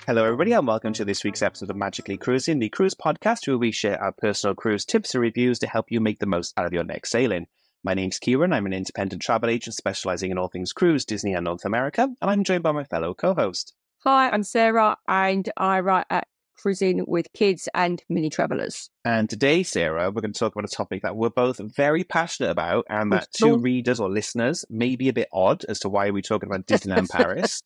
Hello, everybody, and welcome to this week's episode of Magically Cruising, the cruise podcast where we share our personal cruise tips and reviews to help you make the most out of your next sailing. My name's Kieran. I'm an independent travel agent specializing in all things cruise, Disney, and North America, and I'm joined by my fellow co-host. Hi, I'm Sarah, and I write at Cruising with Kids and Mini Travelers. And today, Sarah, we're going to talk about a topic that we're both very passionate about, and that to readers or listeners may be a bit odd as to why we're talking about Disneyland Paris.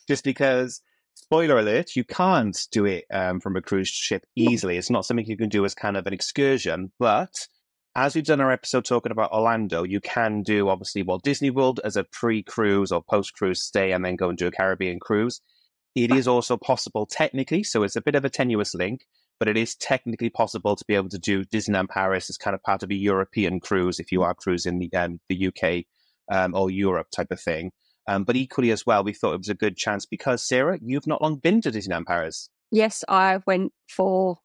Just because, spoiler alert, you can't do it from a cruise ship easily. It's not something you can do as kind of an excursion, but as we've done our episode talking about Orlando, you can do, obviously, Walt Disney World as a pre-cruise or post-cruise stay and then go and do a Caribbean cruise. It is also possible technically, so it's a bit of a tenuous link, but it is technically possible to be able to do Disneyland Paris as kind of part of a European cruise if you are cruising the UK or Europe type of thing. But equally as well, we thought it was a good chance because, Sarah, you've not long been to Disneyland Paris. Yes, I went for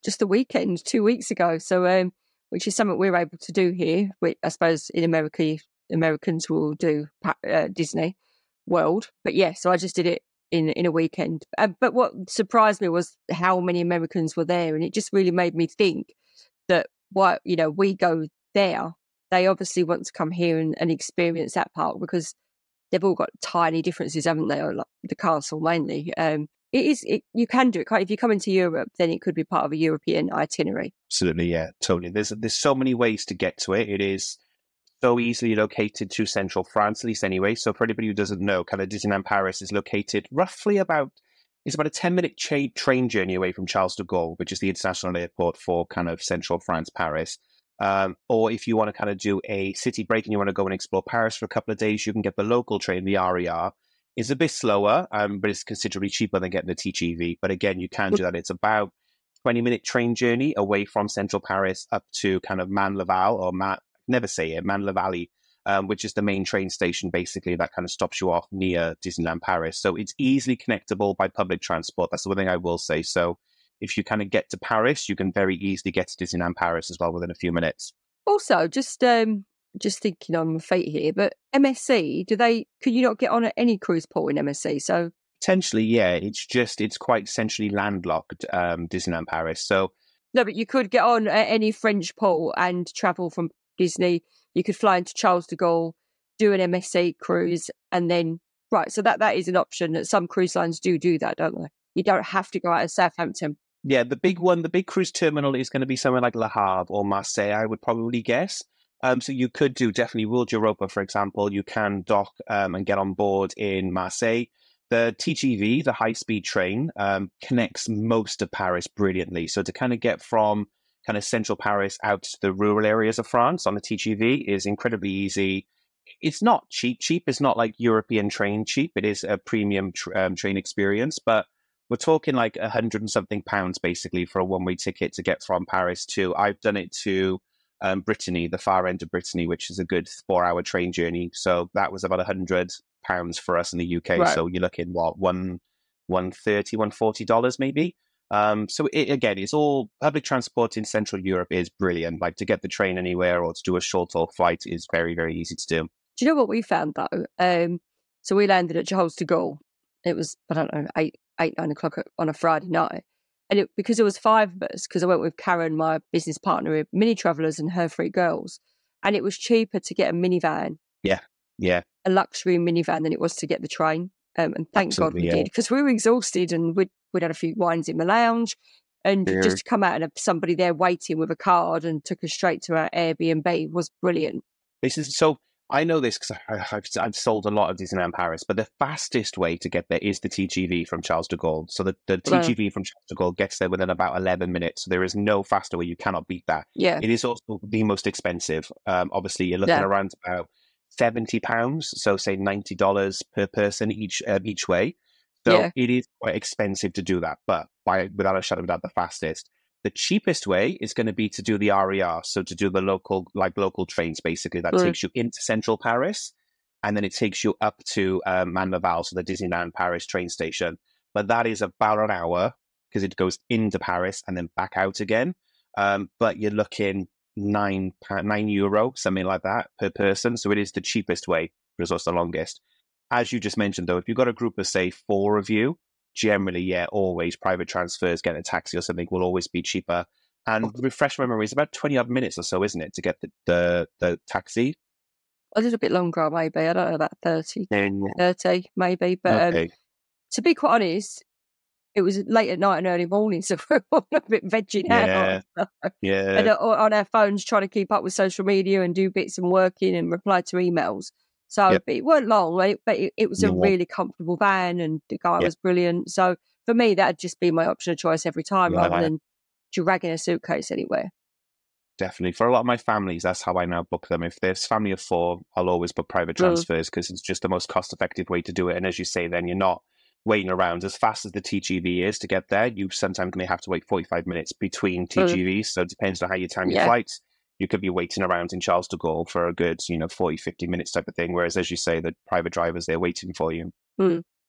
just a weekend 2 weeks ago, so which is something we're able to do here. I suppose in America, Americans will do Disney World. But yeah, so I just did it in a weekend. But what surprised me was how many Americans were there. And it just really made me think that we go there, they obviously want to come here and experience that part because they've all got tiny differences, haven't they? Like the castle mainly. You can do it. If you come into Europe, then it could be part of a European itinerary. Absolutely, yeah, totally. There's so many ways to get to it. It is so easily located to central France, at least anyway. So for anybody who doesn't know, kind of Disneyland Paris is located roughly about a 10-minute train journey away from Charles de Gaulle, which is the international airport for kind of central France, Paris. Or if you want to kind of do a city break and you want to go and explore Paris for a couple of days, you can get the local train, the RER. It's a bit slower, but it's considerably cheaper than getting the TGV. But again, you can do that. It's about 20-minute train journey away from central Paris up to kind of Man-la-Val or Man-la-Valley, which is the main train station, basically, that kind of stops you off near Disneyland Paris. So it's easily connectable by public transport. That's the one thing I will say. So if you kind of get to Paris, you can very easily get to Disneyland Paris as well within a few minutes. Also, just thinking on my feet here, but MSC, could you not get on at any cruise port in MSC? So potentially, yeah. It's quite centrally landlocked, Disneyland Paris. So no, but you could get on at any French port and travel from Disney. You could fly into Charles de Gaulle, do an MSC cruise, and then so that is an option. Some cruise lines do that, don't they? You don't have to go out of Southampton. Yeah, the big cruise terminal is going to be somewhere like Le Havre or Marseille, I would probably guess. So you could do definitely World Europa, for example. You can dock and get on board in Marseille. The TGV, the high-speed train, connects most of Paris brilliantly. So to kind of get from kind of central Paris out to the rural areas of France on the TGV is incredibly easy. It's not cheap. It's not like European train cheap. It is a premium train experience, but we're talking like £100 and something basically for a one-way ticket to get from Paris to. I've done it to Brittany, the far end of Brittany, which is a good 4-hour train journey. So that was about £100 for us in the UK. Right. So you're looking $130, $140 maybe. So it's all public transport in Central Europe is brilliant. Like to get the train anywhere or to do a short haul flight is very, very easy to do. Do you know what we found though? So we landed at Charles de Gaulle. It was, I don't know, 9 o'clock on a Friday night. And because there was 5 of us, because I went with Karen, my business partner, with Mini Travelers and her 3 girls, and it was cheaper to get a minivan. Yeah. A luxury minivan than it was to get the train. And thank God we did, because we were exhausted and we'd had a few wines in the lounge. And just to come out and have somebody there waiting with a card and took us straight to our Airbnb was brilliant. I know this because I've sold a lot of Disneyland Paris, but the fastest way to get there is the TGV from Charles de Gaulle. So the TGV from Charles de Gaulle gets there within about 11 minutes. So there is no faster way. You cannot beat that. Yeah. It is also the most expensive. Obviously, you're looking around about £70, so say $90 per person each way. So it is quite expensive to do that, but without a shadow of a doubt, the fastest. The cheapest way is going to be to do the RER, so to do the local trains, basically, that takes you into central Paris, and then it takes you up to Man-la-Val, so the Disneyland Paris train station. But that is about an hour, because it goes into Paris and then back out again. But you're looking €9, something like that, per person. So it is the cheapest way, but it's also the longest. As you just mentioned, though, if you've got a group of, say, 4 of you, generally, yeah, always private transfers, getting a taxi or something will always be cheaper. And refresh my memory, it's about 20 odd minutes or so, isn't it, to get the taxi? A little bit longer, maybe. I don't know, about 30, And 30 maybe. But okay, to be quite honest, it was late at night and early morning, so we're all a bit vegging out. yeah, And yeah, on our phones, trying to keep up with social media and do bits and working and reply to emails. So yep, it weren't long, right? But it was a yeah, really comfortable van and the guy yeah, was brilliant. So for me, that'd just be my option of choice every time rather yeah. than dragging a suitcase anywhere. Definitely. For a lot of my families, that's how I now book them. If there's family of four, I'll always book private Mm, transfers because it's just the most cost-effective way to do it. And as you say, then you're not waiting around. As fast as the TGV is to get there, you sometimes may have to wait 45 minutes between mm, TGVs. So it depends on how you time your yeah, flights. You could be waiting around in Charles de Gaulle for a good, 40, 50 minutes type of thing. Whereas, as you say, the private drivers, they're waiting for you.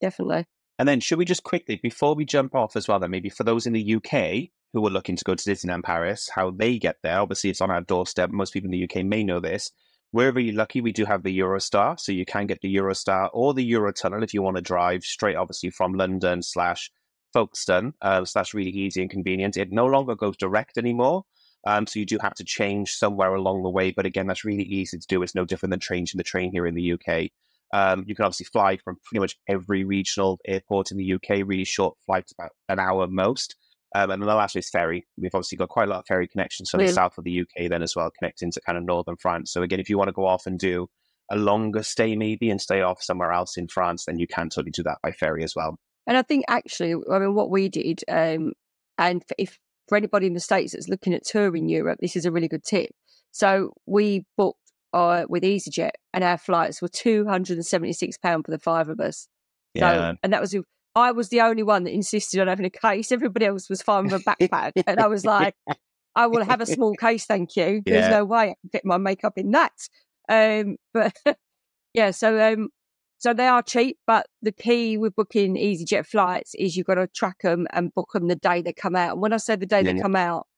definitely. And then should we just quickly, before we jump off as well, then maybe for those in the UK who are looking to go to Disneyland Paris, how they get there. Obviously, it's on our doorstep. Most people in the UK may know this. We're really lucky. We do have the Eurostar. So you can get the Eurostar or the Eurotunnel if you want to drive straight, obviously, from London slash Folkestone. So that's really easy and convenient. It no longer goes direct anymore. So you do have to change somewhere along the way. But again, that's really easy to do. It's no different than changing the train here in the UK. You can obviously fly from pretty much every regional airport in the UK, really short flights, about an hour most. And then the last is ferry. We've obviously got quite a lot of ferry connections from the Really, south of the UK then as well, connecting to kind of northern France. So again, if you want to go off and do a longer stay maybe and stay off somewhere else in France, then you can totally do that by ferry as well. and I think actually, I mean, what we did, and if for anybody in the States that's looking at touring Europe, this is a really good tip. So we booked with EasyJet, and our flights were £276 for the five of us. So, Yeah. and that was I was the only one that insisted on having a case. Everybody else was fine with a backpack, and I was like, I will have a small case, thank you. There's Yeah. no way I can fit my makeup in that. But yeah, so they are cheap, but the key with booking EasyJet flights is you've got to track them and book them the day they come out. And when I say the day they Yeah. come out,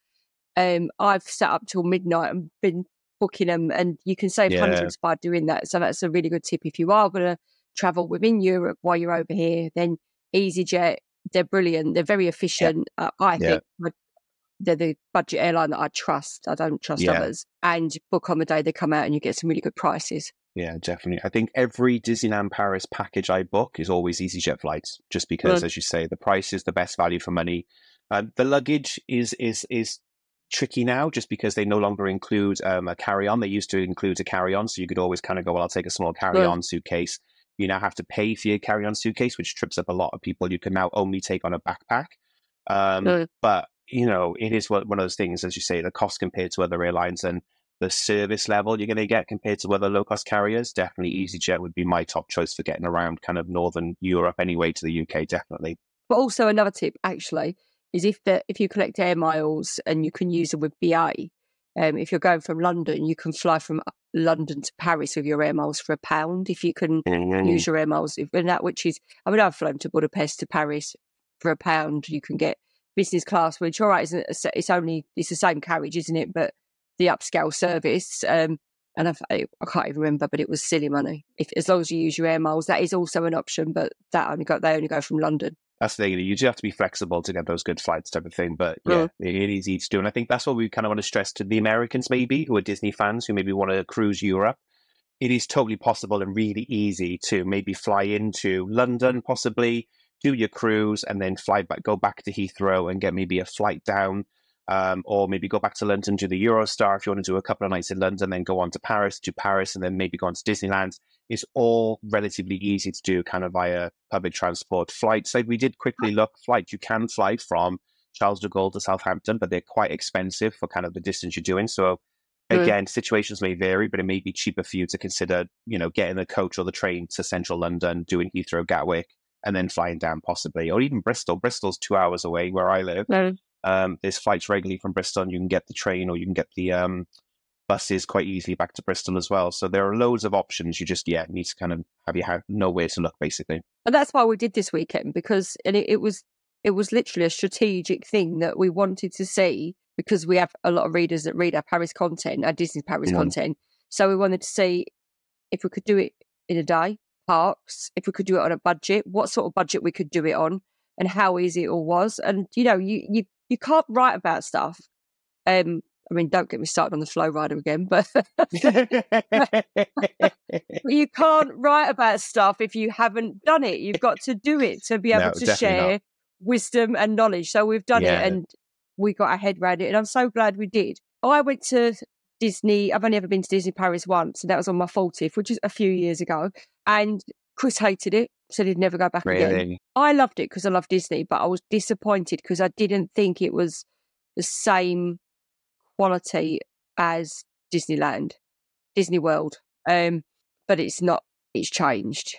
I've sat up till midnight and been booking them, and you can save Yeah. hundreds by doing that. So that's a really good tip. If you are going to travel within Europe while you're over here, then EasyJet, they're brilliant. They're very efficient. I Yeah. think they're the budget airline that I trust. I don't trust Yeah. others. And book on the day they come out, and you get some really good prices. Yeah, definitely. I think every Disneyland Paris package I book is always EasyJet flights, just because, as you say, the price is the best value for money. The luggage is tricky now, just because they no longer include a carry-on. They used to include a carry-on, so you could always kind of go, well, I'll take a small carry-on suitcase. You now have to pay for your carry-on suitcase, which trips up a lot of people. You can now only take on a backpack. But, it is one of those things, as you say, the cost compared to other airlines and the service level you're going to get compared to other low-cost carriers. Definitely EasyJet would be my top choice for getting around kind of Northern Europe anyway to the UK, definitely. But also another tip, actually, is if you collect air miles and you can use them with BA, if you're going from London, you can fly from London to Paris with your air miles for £1 if you can use your air miles. And that, which is, I mean, I've flown to Budapest to Paris for £1. You can get business class, which, all right, it's the same carriage, isn't it? But the upscale service, and I can't even remember, but it was silly money. As long as you use your air miles, that is also an option, but they only go from London. That's the thing. You do have to be flexible to get those good flights type of thing. But yeah, it is easy to do. And I think that's what we kind of want to stress to the Americans maybe, who are Disney fans, who maybe want to cruise Europe. It is totally possible and really easy to maybe fly into London, possibly do your cruise and then go back to Heathrow and get maybe a flight down, or maybe go back to London, do the Eurostar if you want to do a couple of nights in London, then go on to Paris, and then maybe go on to Disneyland. It's all relatively easy to do kind of via public transport. Flights, like we did quickly look, you can fly from Charles de Gaulle to Southampton, but they're quite expensive for kind of the distance you're doing. So again, situations may vary, but it may be cheaper for you to consider, getting the coach or the train to central London, doing Heathrow, Gatwick, and then flying down possibly, or even Bristol. Bristol's 2 hours away where I live. There's flights regularly from Bristol, and you can get the train or you can get the buses quite easily back to Bristol as well. So there are loads of options. You just, need to kind of know where to look, basically. And that's why we did this weekend, because it was literally a strategic thing that we wanted to see, because we have a lot of readers that read our Paris content, our Disney Paris content. So we wanted to see if we could do it in a day, parks, if we could do it on a budget, what sort of budget we could do it on. and how easy it all was. And, you can't write about stuff. I mean, don't get me started on the Flow Rider again, but you can't write about stuff if you haven't done it. You've got to do it to be able No, to definitely not. share wisdom and knowledge. So we've done it, Yeah. and we got our head around it, and I'm so glad we did. I went to Disney. I've only ever been to Disney Paris once, and that was on my 40th, which is a few years ago. And Chris hated it, said he'd never go back again. Really? I loved it because I love Disney, but I was disappointed because I didn't think it was the same quality as Disneyland, Disney World. But it's not, it's changed.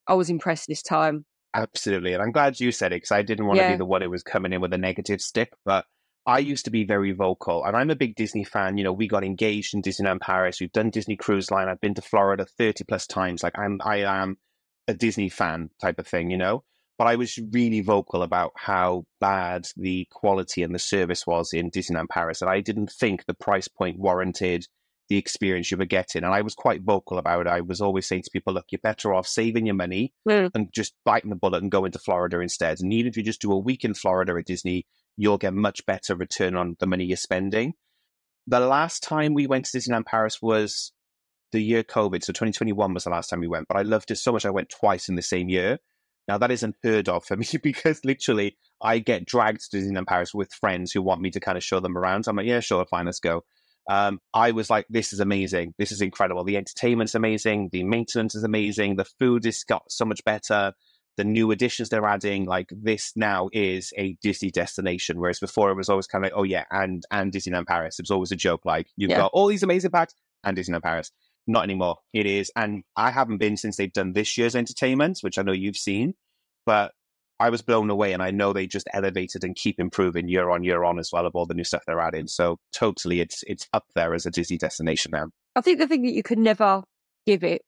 I was impressed this time. Absolutely. And I'm glad you said it, because I didn't want to be the one who was coming in with a negative stick. But I used to be very vocal, and I'm a big Disney fan. We got engaged in Disneyland Paris. We've done Disney Cruise Line. I've been to Florida 30 plus times. Like I am a Disney fan type of thing, But I was really vocal about how bad the quality and the service was in Disneyland Paris. And I didn't think the price point warranted the experience you were getting. And I was quite vocal about it. I was always saying to people, look, you're better off saving your money and just biting the bullet and going to Florida instead. And even if you just do a week in Florida at Disney, you'll get much better return on the money you're spending. The last time we went to Disneyland Paris was the year COVID. So 2021 was the last time we went, but I loved it so much I went twice in the same year. Now, that is unheard of for me, because literally I get dragged to Disneyland Paris with friends who want me to kind of show them around. So I'm like, yeah, sure, fine, let's go. I was like, this is amazing. This is incredible. The entertainment's amazing. The maintenance is amazing. The food has got so much better. The new additions they're adding, like, this now is a Disney destination. Whereas before it was always kind of like, oh yeah, and Disneyland Paris. It was always a joke. Like, you've got all these amazing packs and Disneyland Paris. Not anymore. It is. And I haven't been since they've done this year's entertainment, which I know you've seen, but I was blown away, and I know they just elevated and keep improving year on as well of all the new stuff they're adding. So totally, it's up there as a Disney destination now. I think the thing that you could never give it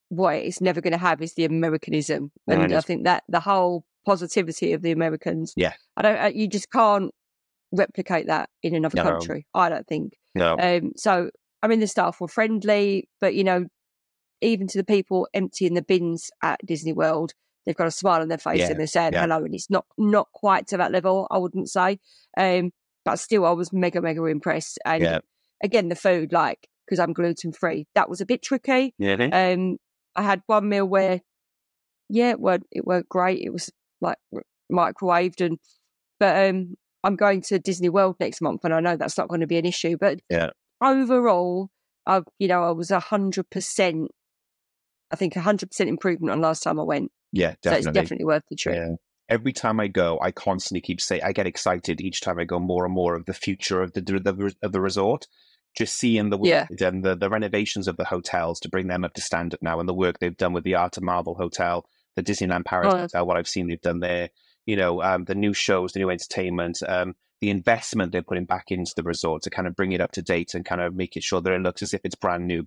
what it's never going to have is the Americanism, and I think that the whole positivity of the Americans. Yeah, you just can't replicate that in another country. I don't think. No. So I mean, the staff were friendly, but even to the people emptying the bins at Disney World, they've got a smile on their face and they're saying hello, and it's not quite to that level, I wouldn't say. But still, I was mega impressed. And again, the food, like, because I'm gluten free, that was a bit tricky. I had one meal where, it worked great. It was like microwaved, but I'm going to Disney World next month, and I know that's not going to be an issue. But overall, I was 100%. I think 100% improvement on last time I went. Yeah, definitely. So it's definitely worth the trip. Yeah. Every time I go, I constantly keep saying, I get excited each time I go more and more of the future of the resort. Just seeing the renovations of the hotels to bring them up to standard now, and the work they've done with the Art of Marvel Hotel, the Disneyland Paris Hotel, what I've seen they've done there, the new shows, the new entertainment, the investment they're putting back into the resort to kind of bring it up to date and kind of make it sure that it looks as if it's brand new.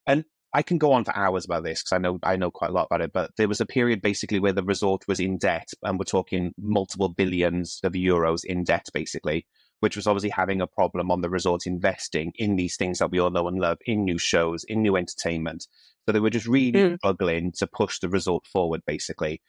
And I can go on for hours about this because I know quite a lot about it, but there was a period basically where the resort was in debt, and we're talking multiple billions of euros in debt basically, which was obviously having a problem on the resort investing in these things that we all know and love, in new shows, in new entertainment. So they were just really struggling to push the resort forward basically.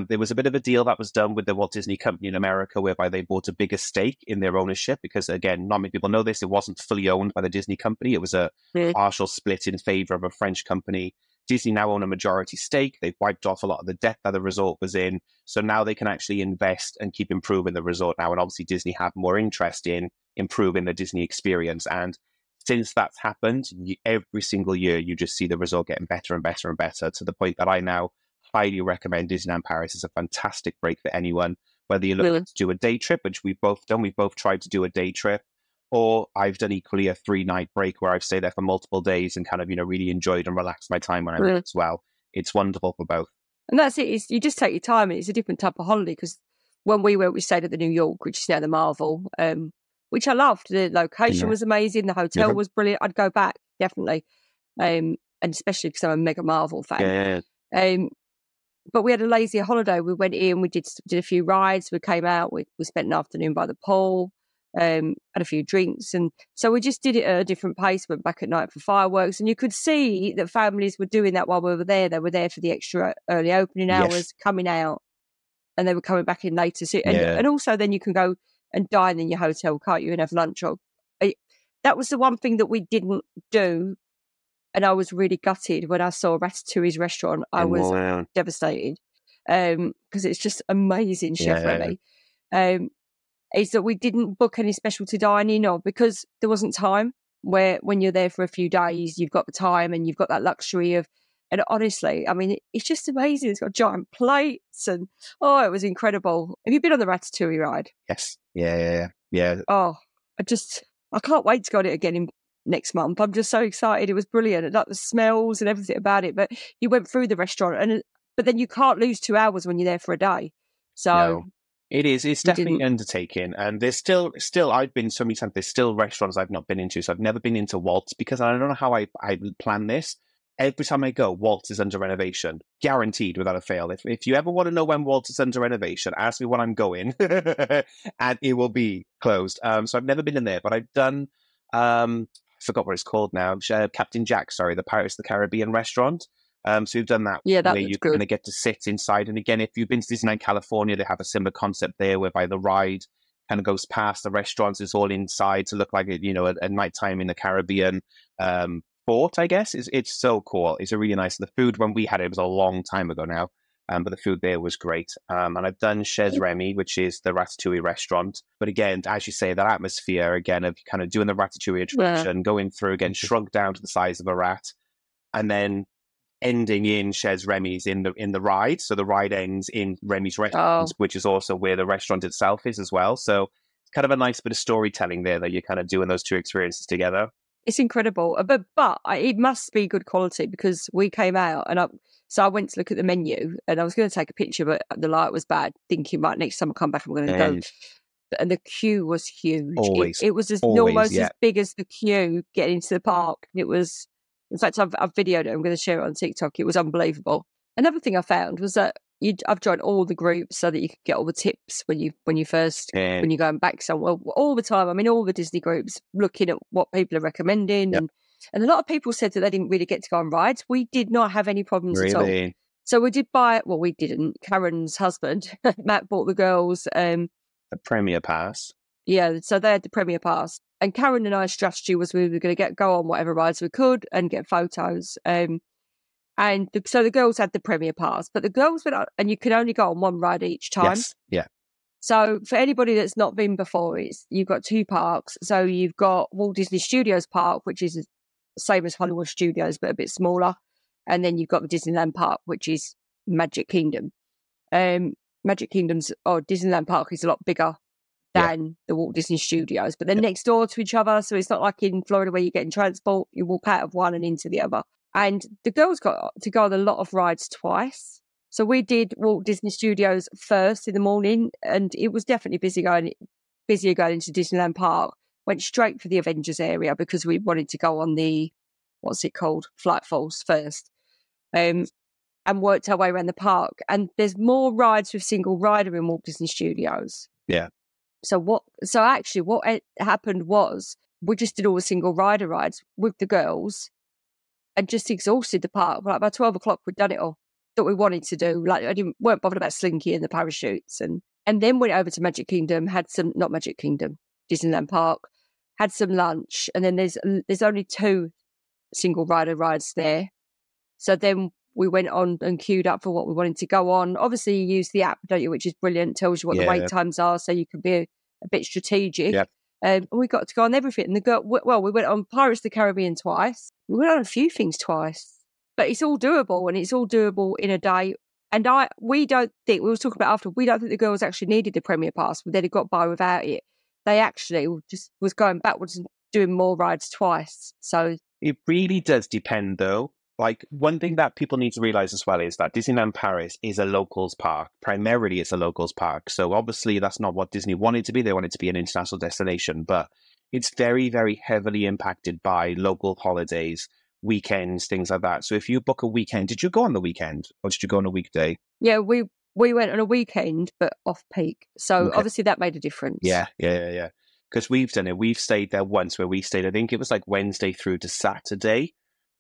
There was a bit of a deal that was done with the Walt Disney Company in America, whereby they bought a bigger stake in their ownership, because, again, not many people know this. It wasn't fully owned by the Disney Company. It was a partial split in favor of a French company. Disney now own a majority stake. They've wiped off a lot of the debt that the resort was in. So now they can actually invest and keep improving the resort now. And obviously Disney have more interest in improving the Disney experience. And since that's happened, every single year, you just see the resort getting better and better and better, to the point that I now highly recommend Disneyland Paris. Is a fantastic break for anyone, whether you're looking to do a day trip, which we've both done. We've both tried to do a day trip, or I've done equally a 3-night break where I've stayed there for multiple days and kind of, really enjoyed and relaxed my time when I'm there as well. It's wonderful for both. And that's it. You just take your time, and it's a different type of holiday, because when we went, we stayed at the New York, which is now the Marvel, which I loved. The location was amazing. The hotel was brilliant. I'd go back, definitely. And especially because I'm a mega Marvel fan. But we had a lazy holiday. We went in, we did a few rides, we came out, we spent an afternoon by the pool, had a few drinks. And so we just did it at a different pace, went back at night for fireworks. And you could see that families were doing that while we were there. They were there for the extra early opening hours, coming out. and they were coming back in later. So, Yeah. and also then you can go and dine in your hotel, can't you, and have lunch. Or that was the one thing that we didn't do, and I was really gutted when I saw Ratatouille's restaurant. I was devastated because it's just amazing, Chef Remy. Is that we didn't book any specialty dining, or because there wasn't time. Where when you're there for a few days, you've got the time and you've got that luxury of. And honestly, I mean, it's just amazing. It's got giant plates, and it was incredible. Have you been on the Ratatouille ride? Yes. Yeah. Oh, I can't wait to go on it again next month. I'm just so excited. It was brilliant. Like the smells and everything about it. But you went through the restaurant, but then you can't lose 2 hours when you're there for a day. So. No. It is. It's definitely an undertaking, and there's still. I've been so many times. There's still restaurants I've not been into, so I've never been into Waltz because I don't know how I plan this. Every time I go, Waltz is under renovation, guaranteed without a fail. If you ever want to know when Waltz is under renovation, ask me when I'm going, and it will be closed. So I've never been in there, but I've done. I forgot what it's called now. Captain Jack, the Pirates of the Caribbean restaurant. So we've done that. Yeah, that where you're going to get to sit inside. And again, if you've been to Disneyland California, they have a similar concept there, whereby the ride kind of goes past the restaurants. It's all inside to look like a nighttime in the Caribbean port. I guess it's so cool. It's a really nice. The food when we had it was a long time ago now, but the food there was great. And I've done Chez Remy, which is the Ratatouille restaurant. But again, as you say, that atmosphere again of kind of doing the Ratatouille attraction, going through again, shrunk down to the size of a rat, and then ending in Chez Remy's in the ride. So the ride ends in Remy's restaurant, which is also where the restaurant itself is as well. So it's kind of a nice bit of storytelling there that you're kind of doing those two experiences together. It's incredible, but it must be good quality because we came out and I went to look at the menu and I was going to take a picture, but the light was bad. Thinking, right, next time I come back, I'm going to go. And the queue was huge. It was almost as big as the queue getting into the park. It was. In fact, I've videoed it. I'm going to share it on TikTok. It was unbelievable. Another thing I found was that I've joined all the groups so that you can get all the tips when you're going back somewhere all the time. I'm in all the Disney groups looking at what people are recommending, and a lot of people said that they didn't really get to go on rides. We did not have any problems at all. So we did buy. Well, we didn't. Karen's husband Matt bought the girls a Premier Pass. Yeah, so they had the Premier Pass. And Karen and I's strategy was we were going to go on whatever rides we could and get photos. So the girls had the Premier Pass, but the girls went on, and you can only go on one ride each time. Yes, yeah. So for anybody that's not been before, you've got two parks. So you've got Walt Disney Studios Park, which is the same as Hollywood Studios, but a bit smaller. And then you've got the Disneyland Park, which is Magic Kingdom. Disneyland Park is a lot bigger than the Walt Disney Studios, but they're next door to each other. So it's not like in Florida where you're getting transport, you walk out of one and into the other. And the girls got to go on a lot of rides twice. So we did Walt Disney Studios first in the morning, and it was definitely busier going into Disneyland Park. Went straight for the Avengers area because we wanted to go on the, what's it called, Flight Force first. And worked our way around the park. And there's more rides with single rider in Walt Disney Studios. Yeah. So what happened was we just did all the single rider rides with the girls and just exhausted the park. Like by 12 o'clock, we'd done it all that we wanted to do. Like weren't bothered about Slinky and the parachutes, and then went over to Disneyland Park, had some lunch, and then there's only 2 single rider rides there. So then we went on and queued up for what we wanted to go on. Obviously, you use the app, don't you, which is brilliant. Tells you what the wait times are, so you can be a bit strategic. Yeah. And we got to go on everything. And we went on Pirates of the Caribbean twice. We went on a few things twice. But it's all doable, and it's all doable in a day. And we were talking about after, we don't think the girls actually needed the Premier Pass. They'd have got by without it. They actually just was going backwards and doing more rides twice. So it really does depend, though. Like, one thing that people need to realize as well is that Disneyland Paris is a locals park. Primarily, it's a locals park. So obviously, that's not what Disney wanted to be. They wanted to be an international destination. But it's very, very heavily impacted by local holidays, weekends, things like that. So if you book a weekend, did you go on the weekend or did you go on a weekday? Yeah, we went on a weekend, but off-peak. So obviously, that made a difference. Yeah. Because we've done it. We've stayed there once where we stayed, I think it was like Wednesday through to Saturday.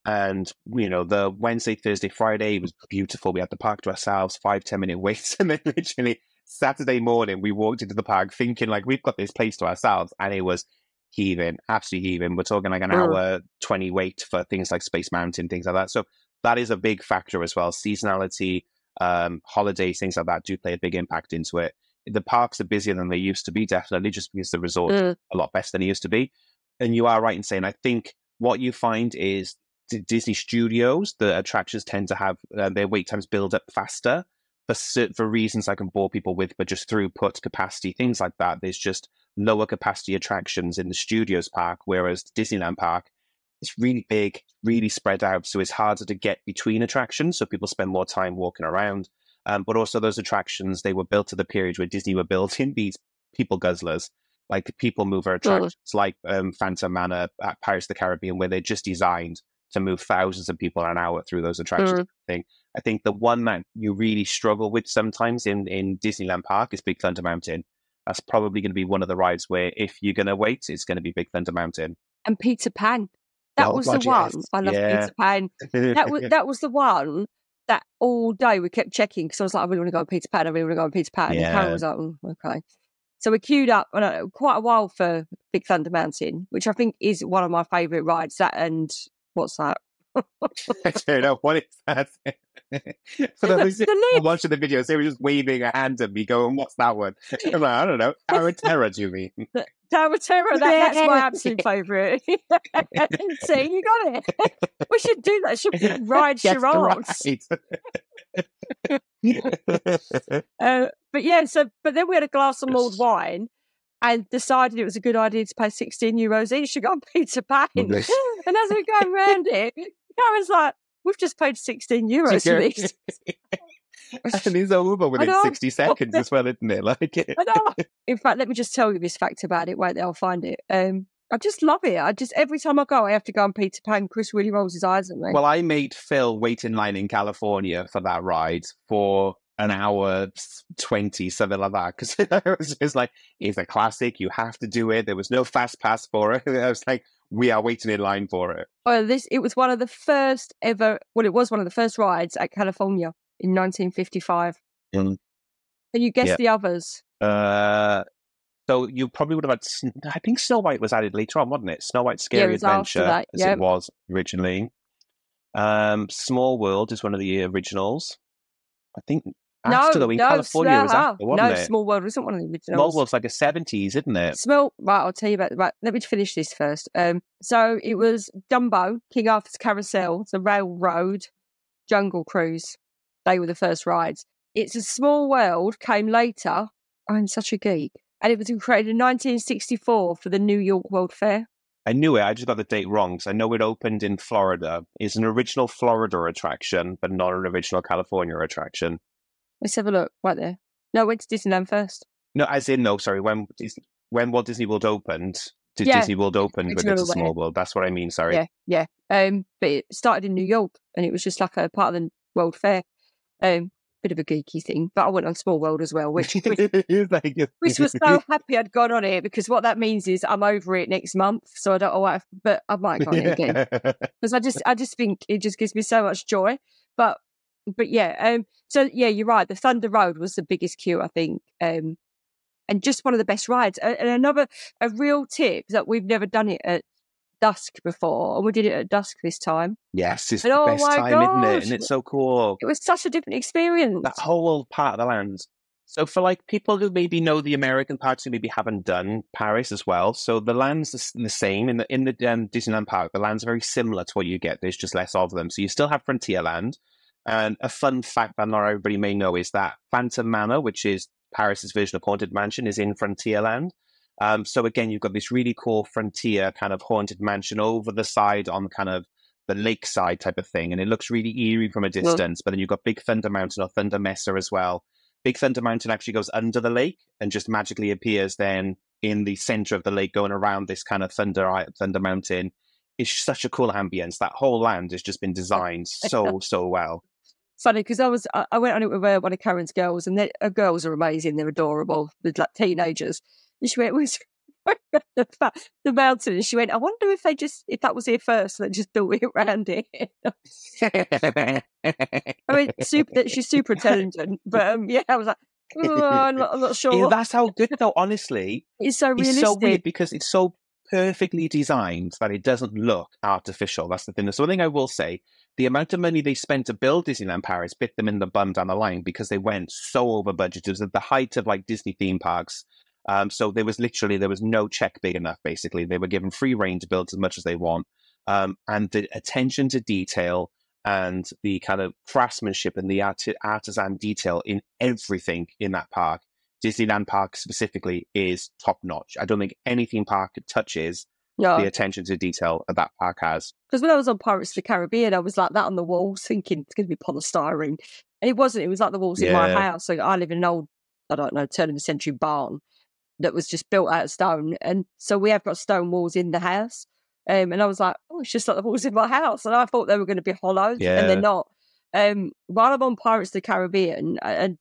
And, the Wednesday, Thursday, Friday was beautiful. We had the park to ourselves, 5-10 minute waits. And then literally Saturday morning, we walked into the park thinking like we've got this place to ourselves. And it was heaving, absolutely heaving. We're talking like an hour 20 wait for things like Space Mountain, things like that. So that is a big factor as well. Seasonality, holidays, things like that do play a big impact into it. The parks are busier than they used to be, definitely, just because the resort's a lot better than it used to be. And you are right in saying, I think what you find is Disney Studios, the attractions tend to have their wait times build up faster for reasons I can bore people with, but just throughput, capacity, things like that. There's just lower capacity attractions in the Studios park, whereas Disneyland park, it's really big, really spread out, so it's harder to get between attractions, so people spend more time walking around. But also those attractions, they were built at the period where Disney were building these people guzzlers, like people mover attractions, like Phantom Manor at Pirates of the Caribbean, where they're just designed to move thousands of people an hour through those attractions. I think the one that you really struggle with sometimes in Disneyland Park is Big Thunder Mountain. That's probably going to be one of the rides where if you're going to wait, it's going to be Big Thunder Mountain. And Peter Pan. That was the one. Yes. I love Peter Pan. That was the one that all day we kept checking because I was like, I really want to go on Peter Pan. I really want to go on Peter Pan. And Karen was like, okay. So we queued up quite a while for Big Thunder Mountain, which I think is one of my favourite rides. That and what's that? I don't know. What is that? I'm watching the videos. They were just waving a hand at me going, what's that one? I'm like, I don't know. Tower of Terror, do you mean? Tower of Terror, that's my absolute favourite. See, you got it. We should do that. Should we ride charades? But then we had a glass of mulled wine and decided it was a good idea to pay €16 each to go on Peter Pan. And as we go around it, Karen's like, we've just paid €16 for these. And it's over within 60 seconds as well, isn't it? I know. In fact, let me just tell you this fact about it. Wait there, I'll find it. I just love it. Every time I go, I have to go on Peter Pan. Chris really rolls his eyes at me. Well, I made Phil wait in line in California for that ride for an hour 20, something like that, because it was just like, it's a classic, you have to do it. There was no fast pass for it. I was like, we are waiting in line for it. Well, it was one of the first ever, it was one of the first rides at California in 1955. Can you guess the others? So you probably would have had, I think Snow White was added later on, wasn't it? Snow White's Scary Adventure, it was originally. Small World is one of the originals. I think California was after, wasn't it? Small World wasn't one of the originals. Small World's like a 70s, isn't it? Right, I'll tell you about it. Right, let me finish this first. So it was Dumbo, King Arthur's Carousel, The Railroad, Jungle Cruise. They were the first rides. It's a Small World came later. I'm such a geek. And it was created in 1964 for the New York World Fair. I knew it. I just got the date wrong because I know it opened in Florida. It's an original Florida attraction, but not an original California attraction. Let's have a look right there. No, I went to Disneyland first. No, as in, no, sorry. When Walt Disney World opened, Disney World opened with It's a Small World. That's what I mean, sorry. Yeah. But it started in New York and it was just like a part of the World Fair. Bit of a geeky thing, but I went on Small World as well, which Chris was so happy I'd gone on it because what that means is I'm over it next month, so I don't know what, but I might go on it again because I just think it just gives me so much joy. But yeah, so yeah, you're right. The Thunder Road was the biggest queue, I think, and just one of the best rides. And a real tip that we've never done it at dusk before, and we did it at dusk this time. Yes, it's the best time, isn't it? And it's so cool. It was such a different experience. That whole part of the land. So for like people who maybe know the American parts who maybe haven't done Paris as well, so the land's the same in the Disneyland park. The land's very similar to what you get. There's just less of them. So you still have Frontierland. And a fun fact that not everybody may know is that Phantom Manor, which is Paris's version of Haunted Mansion, is in Frontierland. So again, you've got this really cool frontier kind of haunted mansion over the side on kind of the lakeside type of thing. And it looks really eerie from a distance. But then you've got Big Thunder Mountain or Thunder Mesa as well. Big Thunder Mountain actually goes under the lake and just magically appears then in the center of the lake going around this kind of Thunder Mountain. It's such a cool ambience. That whole land has just been designed so well. Funny because I went on it with one of Karen's girls, and her girls are amazing. They're adorable. They're like teenagers. And she went, the mountain, and she went, I wonder if that was here first and they just built it around it. I mean, she's super intelligent, but yeah, I was like, oh, I'm not sure. Yeah, that's how good though, honestly. It's so realistic. It's so weird because it's so perfectly designed that it doesn't look artificial. That's the thing. So one thing I will say, the amount of money they spent to build Disneyland Paris bit them in the bum down the line because they went so over budget. It was at the height of like Disney theme parks. So there was no check big enough, basically. They were given free reign to build as much as they want. And the attention to detail and the kind of craftsmanship and the artisan detail in everything in that park, Disneyland Park specifically, is top notch. I don't think any theme park touches the attention to detail that park has. Because when I was on Pirates of the Caribbean, I was like that on the walls, thinking it's going to be polystyrene. And it wasn't. It was like the walls in my house. So I live in an old, I don't know, turn of the century barn that was just built out of stone. And so we have got stone walls in the house. And I was like, oh, it's just like the walls in my house. And I thought they were going to be hollowed, and they're not. While I'm on Pirates of the Caribbean, and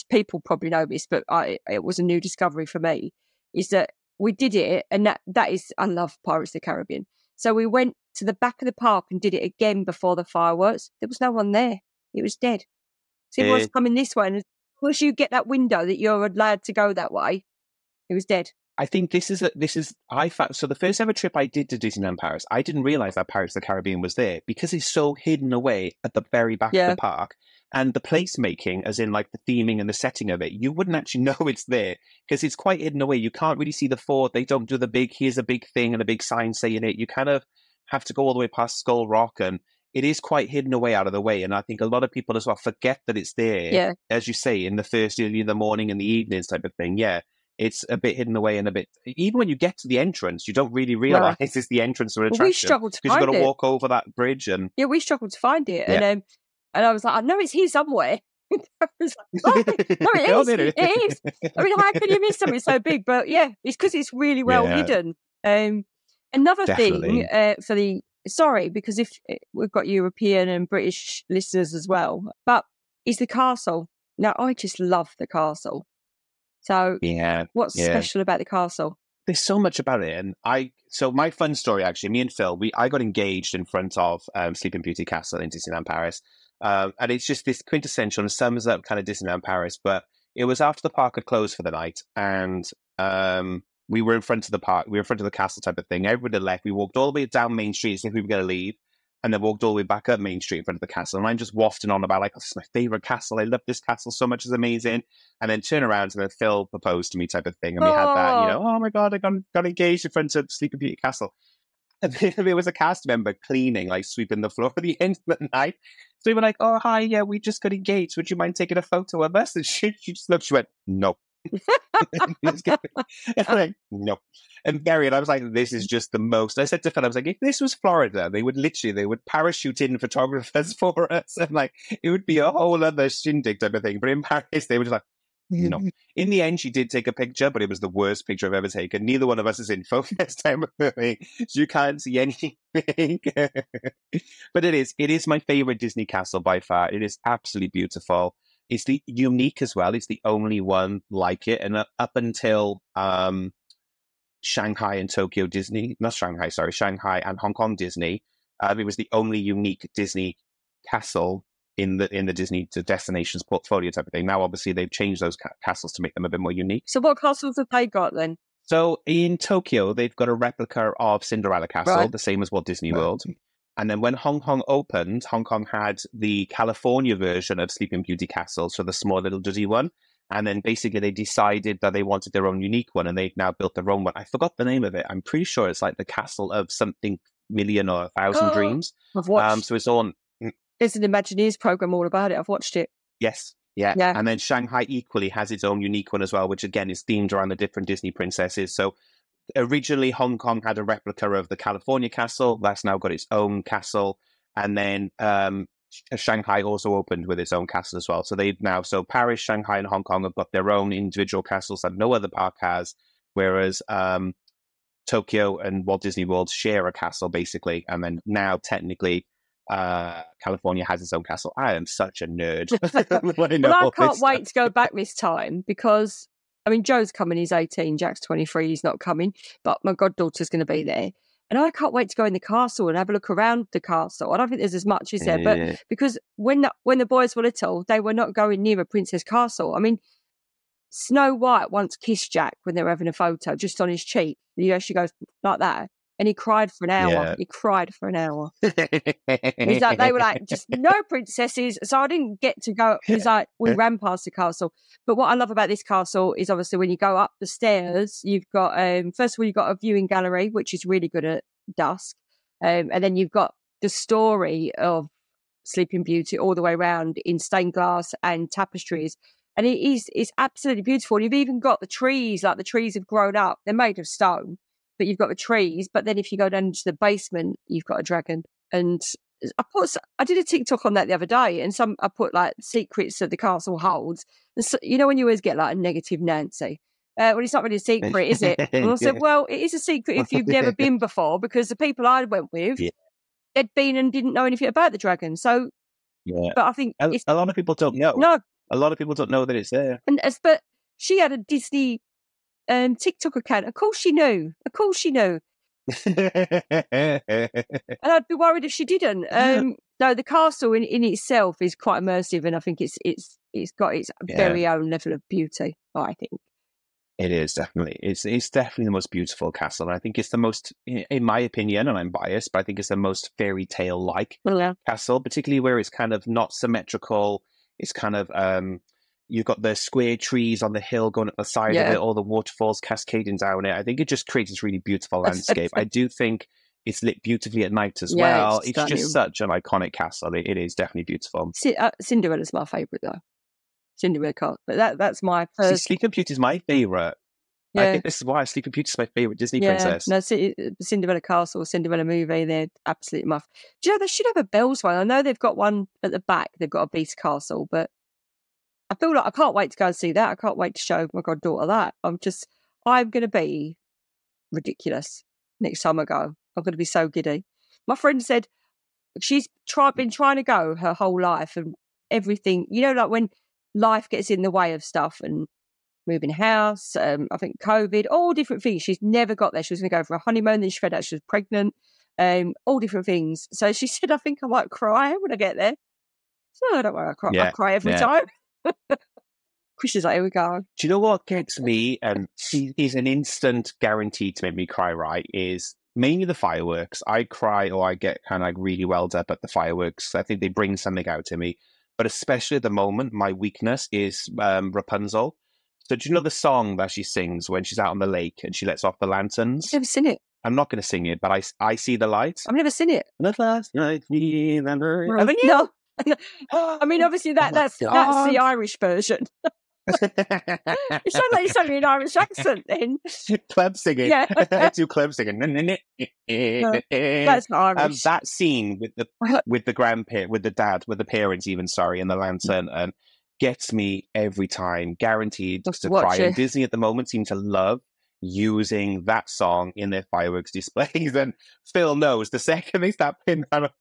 people probably know this, but it was a new discovery for me, is that we did it, and that is, I love Pirates of the Caribbean. So we went to the back of the park and did it again before the fireworks. There was no one there. It was dead. So everyone's coming this way, and once you get that window that you're allowed to go that way, it was dead. I think I found, so the first ever trip I did to Disneyland Paris, I didn't realize that Pirates of the Caribbean was there because it's so hidden away at the very back of the park. And the placemaking, as in like the theming and the setting of it, you wouldn't actually know it's there because it's quite hidden away. You can't really see the fort. They don't do here's a big thing and a big sign saying it. You kind of have to go all the way past Skull Rock, and it is quite hidden away out of the way. And I think a lot of people as well forget that it's there, as you say, in the first early in the morning and the evenings type of thing. Yeah. It's a bit hidden away and a bit. Even when you get to the entrance, you don't really realize it's the entrance to an attraction. We struggled to find it. Because you've got to walk over that bridge, and we struggled to find it. And I was like, I know it's here somewhere. I was like, no, it is. I mean, how can you miss something so big? But yeah, it's because it's really well hidden. Another thing for the because if we've got European and British listeners as well, but is the castle. Now, I just love the castle. So what's special about the castle? There's so much about it. And so my fun story, actually, me and Phil, I got engaged in front of Sleeping Beauty Castle in Disneyland Paris. And it's just this quintessential and sums up kind of Disneyland Paris. But it was after the park had closed for the night, and we were in front of the park. We were in front of the castle type of thing. Everybody had left. We walked all the way down Main Street as if we were going to leave, and then walked all the way back up Main Street in front of the castle. And I'm just wafting on about, like, oh, this is my favorite castle. I love this castle so much. It's amazing. And then turn around, and then Phil proposed to me type of thing. And we had that, oh my God, I got engaged in front of Sleeping Beauty Castle. And then there was a cast member cleaning, like sweeping the floor at the end of the night. So we were like, oh, hi, yeah, we just got engaged. Would you mind taking a photo of us? And she just looked, she went, no. And I'm like, no. And Gary and I was like, this is just the most. I said to Phil, I was like, if this was Florida, they would parachute in photographers for us. And like, it would be a whole other shindig type of thing. But in Paris, they were just like, no. In the end, she did take a picture, but it was the worst picture I've ever taken. Neither one of us is in focus time of movie, so you can't see anything. But it is my favorite Disney castle by far. It is absolutely beautiful. It's unique as well. It's the only one like it. And up until Shanghai and Tokyo Disney, not Shanghai, sorry, Shanghai and Hong Kong Disney, it was the only unique Disney castle in the Disney destinations portfolio type of thing. Now, obviously, they've changed those castles to make them a bit more unique. So what castles have they got then? So in Tokyo, they've got a replica of Cinderella Castle, the same as Walt Disney World. And then when Hong Kong opened, Hong Kong had the California version of Sleeping Beauty Castle, so the small little dizzy one. And then basically they decided that they wanted their own unique one, and they've now built their own one. I forgot the name of it. I'm pretty sure it's like the Castle of something million or 1,000 dreams. I've watched. So it's on. There's an Imagineers program all about it. I've watched it. Yes. Yeah. And then Shanghai equally has its own unique one as well, which again is themed around the different Disney princesses. So originally Hong Kong had a replica of the California castle. That's now got its own castle. And then Shanghai also opened with its own castle as well. So so Paris, Shanghai, and Hong Kong have got their own individual castles that no other park has, whereas Tokyo and Walt Disney World share a castle basically. And then now technically California has its own castle. I am such a nerd. I can't wait to go back this time because I mean, Joe's coming, he's 18, Jack's 23, he's not coming, but my goddaughter's going to be there. And I can't wait to go in the castle and have a look around the castle. I don't think there's as much as there, but because when the boys were little, they were not going near a princess castle. I mean, Snow White once kissed Jack when they were having a photo, just on his cheek. She goes like that. And he cried for an hour. Yeah. He cried for an hour. He's like, they were like, just no princesses. So I didn't get to go. He's like, we ran past the castle. But what I love about this castle is obviously when you go up the stairs, you've got, first of all, you've got a viewing gallery, which is really good at dusk. And then you've got the story of Sleeping Beauty all the way around in stained glass and tapestries. And it's absolutely beautiful. You've even got the trees, like the trees have grown up. They're made of stone. But you've got the trees, but then if you go down into the basement, you've got a dragon. And I did a TikTok on that the other day, and I put like secrets that the castle holds. And so, when you always get like a negative Nancy. Well, it's not really a secret, is it? And I said, well, it is a secret if you've never been before, because the people I went with, they'd been and didn't know anything about the dragon. So, but I think a lot of people don't know. No, a lot of people don't know that it's there. But she had a Disney TikTok account. Of course she knew. And I'd be worried if she didn't. No, the castle in itself is quite immersive, and I think it's got its very own level of beauty, I think. It is definitely. It's definitely the most beautiful castle. And I think it's the most, in my opinion, and I'm biased, but I think it's the most fairy tale like castle, particularly where it's kind of not symmetrical. It's kind of you've got the square trees on the hill going up the side of it, all the waterfalls cascading down it. I think it just creates this really beautiful landscape. I do think it's lit beautifully at night as well. It's just such an iconic castle. It is definitely beautiful. Cinderella's my favourite, though. Cinderella Castle. But that's my first. Sleeping Beauty is my favourite. Yeah. I think this is why Sleeping Beauty is my favourite Disney princess. No, Cinderella Castle, Cinderella movie, they're absolutely muff. Do you know, they should have a bells one. I know they've got one at the back. They've got a Beast Castle, but I feel like I can't wait to go and see that. I can't wait to show my goddaughter that. I'm going to be ridiculous next time I go. I'm going to be so giddy. My friend said she's been trying to go her whole life, and everything, like when life gets in the way of stuff and moving house, I think COVID, all different things. She's never got there. She was going to go for a honeymoon, then she found out she was pregnant, all different things. So she said, I think I might cry when I get there. So I don't worry, I cry every time. Chris is like, here we go. Do you know what gets me? And is an instant guarantee to make me cry, right? Is mainly the fireworks. I cry or I get kind of like really welled up at the fireworks. I think they bring something out to me. But especially at the moment, my weakness is Rapunzel. So do you know the song that she sings when she's out on the lake and she lets off the lanterns? I've never seen it. I'm not going to sing it, but I see the lights. I've never seen it. And at last night, haven't you? No. I mean, obviously that's the Irish version. You sound like you're singing an Irish accent then. Club singing. Yeah. Do club singing. No, that's not Irish. That scene with the grandparent, with the dad, with the parents even, and the lantern, and gets me every time, guaranteed to cry. And Disney at the moment seem to love using that song in their fireworks displays. And Phil knows the second they start playing that.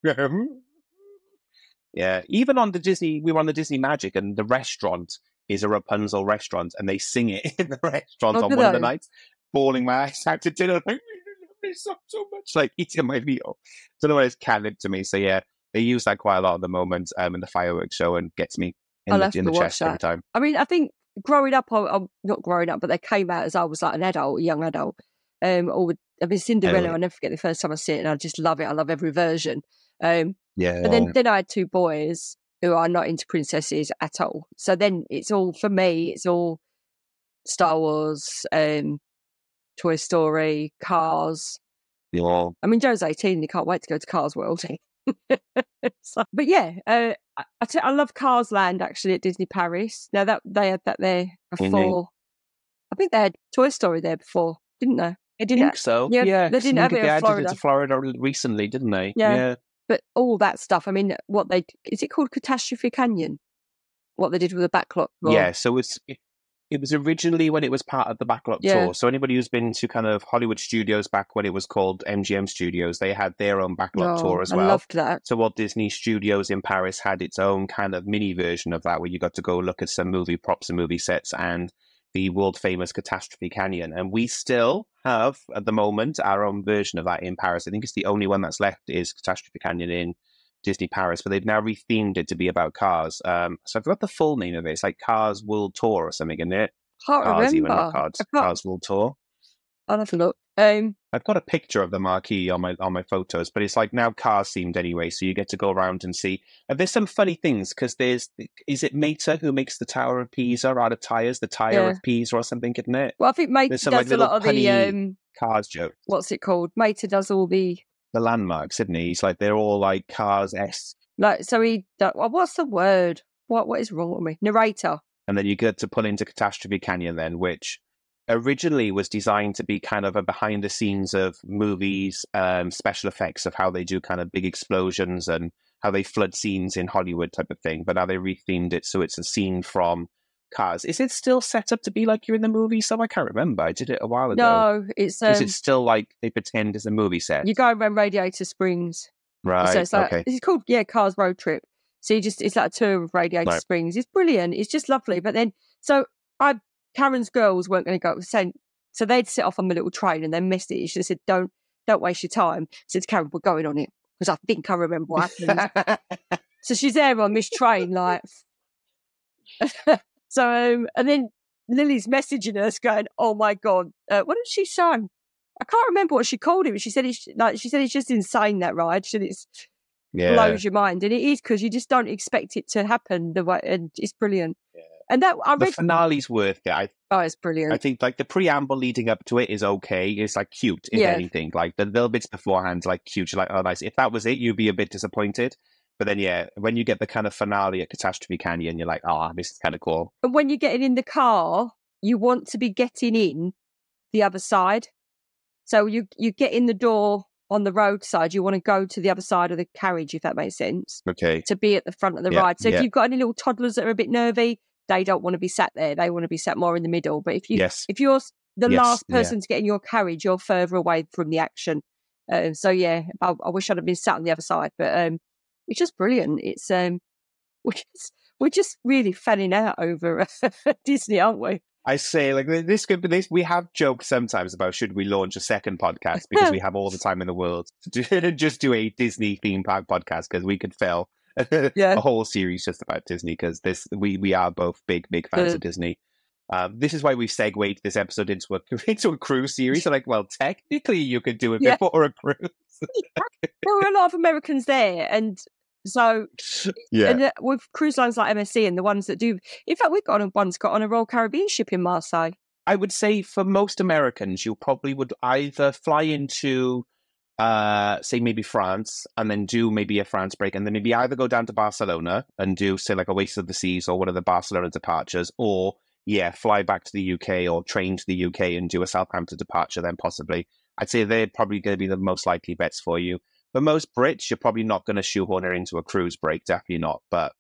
Yeah, even on the Disney, we were on the Disney Magic, and the restaurant is a Rapunzel restaurant, and they sing it in the restaurant on one of the nights, bawling my eyes out to dinner. I really love so much, like eating my meal. Don't know why it's canon to me. So yeah, they use that quite a lot at the moment in the fireworks show, and gets me in the chest every time. I mean, I think growing up, I'm not growing up, but they came out as I was like an adult, a young adult. Cinderella, I'll never forget the first time I see it, and I just love it. I love every version. But then I had two boys who are not into princesses at all. So then it's all, for me, it's all Star Wars, Toy Story, Cars. Yeah. I mean, Joe's 18 and he can't wait to go to Cars World. But yeah, I love Cars Land actually at Disney Paris. Now that they had that there before. Mm-hmm. I think they had Toy Story there before, didn't they? I think so. Yeah, they didn't have it in Florida. They added it to Florida recently, didn't they? Yeah. But all that stuff, I mean, is it called Catastrophe Canyon? What they did with the backlot tour? Yeah, so it was originally when it was part of the backlot tour. So anybody who's been to kind of Hollywood Studios back when it was called MGM Studios, they had their own backlot tour as well. I loved that. So Walt Disney Studios in Paris had its own kind of mini version of that, where you got to go look at some movie props and movie sets, and the world famous Catastrophe Canyon. And we still have, at the moment, our own version of that in Paris. I think it's the only one that's left is Catastrophe Canyon in Disney Paris, but they've now rethemed it to be about cars. So I forgot the full name of it. It's like Cars World Tour or something, isn't it? Can't Cars, even not remember. cards. I can't, Cars World Tour. I'll have a look. I've got a picture of the marquee on my photos, but it's like now cars themed anyway, so you get to go around and see. And there's some funny things because is it Meta who makes the Tower of Pisa out of tires, the Tire of Pisa or something, isn't it? Well, I think Mate There's some does like a lot little of the cars jokes. what's it called? Mater does all the landmarks, isn't he? He's like they're all like cars-esque. like. So what's the word? What is wrong with me? Narrator. And then you get to pull into Catastrophe Canyon then, which originally was designed to be kind of a behind the scenes of movies, special effects of how they do kind of big explosions and how they flood scenes in Hollywood type of thing. But now they rethemed it so it's a scene from Cars. Is it still set up to be like you're in the movie? So I can't remember. I did it a while ago. No, it's is it still like they pretend it's a movie set? You go around Radiator Springs. Right. So it's like, okay. It's called Cars Road Trip. So it's like a tour of Radiator Springs. It's brilliant. It's just lovely. But then Karen's girls weren't going to go. So they'd sit off on the little train and then missed it. She said, "Don't waste your time." I said to Karen, "We're going on it," because I think I remember what happened. So she's there on this train, like. So and then Lily's messaging us, going, "Oh my god, what did she say? I can't remember what she called it. She said it's just insane, that ride. She said it's blows your mind, and it is, because you just don't expect it to happen the way, and it's brilliant." Yeah. And the finale's worth it. It's brilliant. I think like the preamble leading up to it is okay. It's like cute, if anything. Like the little bits beforehand, like cute. You're like, oh, nice. If that was it, you'd be a bit disappointed. But then, when you get the kind of finale at Catastrophe Canyon, you're like, oh, this is kind of cool. And when you're getting in the car, you want to be getting in the other side. So you get in the door on the roadside, you want to go to the other side of the carriage, if that makes sense. Okay. To be at the front of the ride. So if you've got any little toddlers that are a bit nervy, they don't want to be sat there. They want to be sat more in the middle. But if you're the last person to get in your carriage, you're further away from the action. I wish I'd have been sat on the other side. But it's just brilliant. It's we're just really fanning out over Disney, aren't we? I say, like, this could be this. We have joked sometimes about should we launch a second podcast because we have all the time in the world to just do a Disney theme park podcast, because we could fill a whole series just about Disney, because we are both big fans of Disney. This is why we've segued this episode into a cruise series. So, like, well, technically you could do it before a cruise. There were a lot of Americans there, and so and with cruise lines like MSC and the ones that do, in fact, we've got on a Royal Caribbean ship in Marseille. I would say for most Americans, you probably would either fly into, say, maybe France, and then do maybe a France break, and then maybe either go down to Barcelona and do, say, like Oasis of the Seas or one of the Barcelona departures, or fly back to the UK or train to the UK and do a Southampton departure. Then possibly, I'd say they're probably going to be the most likely bets for you. For most Brits, you're probably not going to shoehorn her into a cruise break, definitely not. But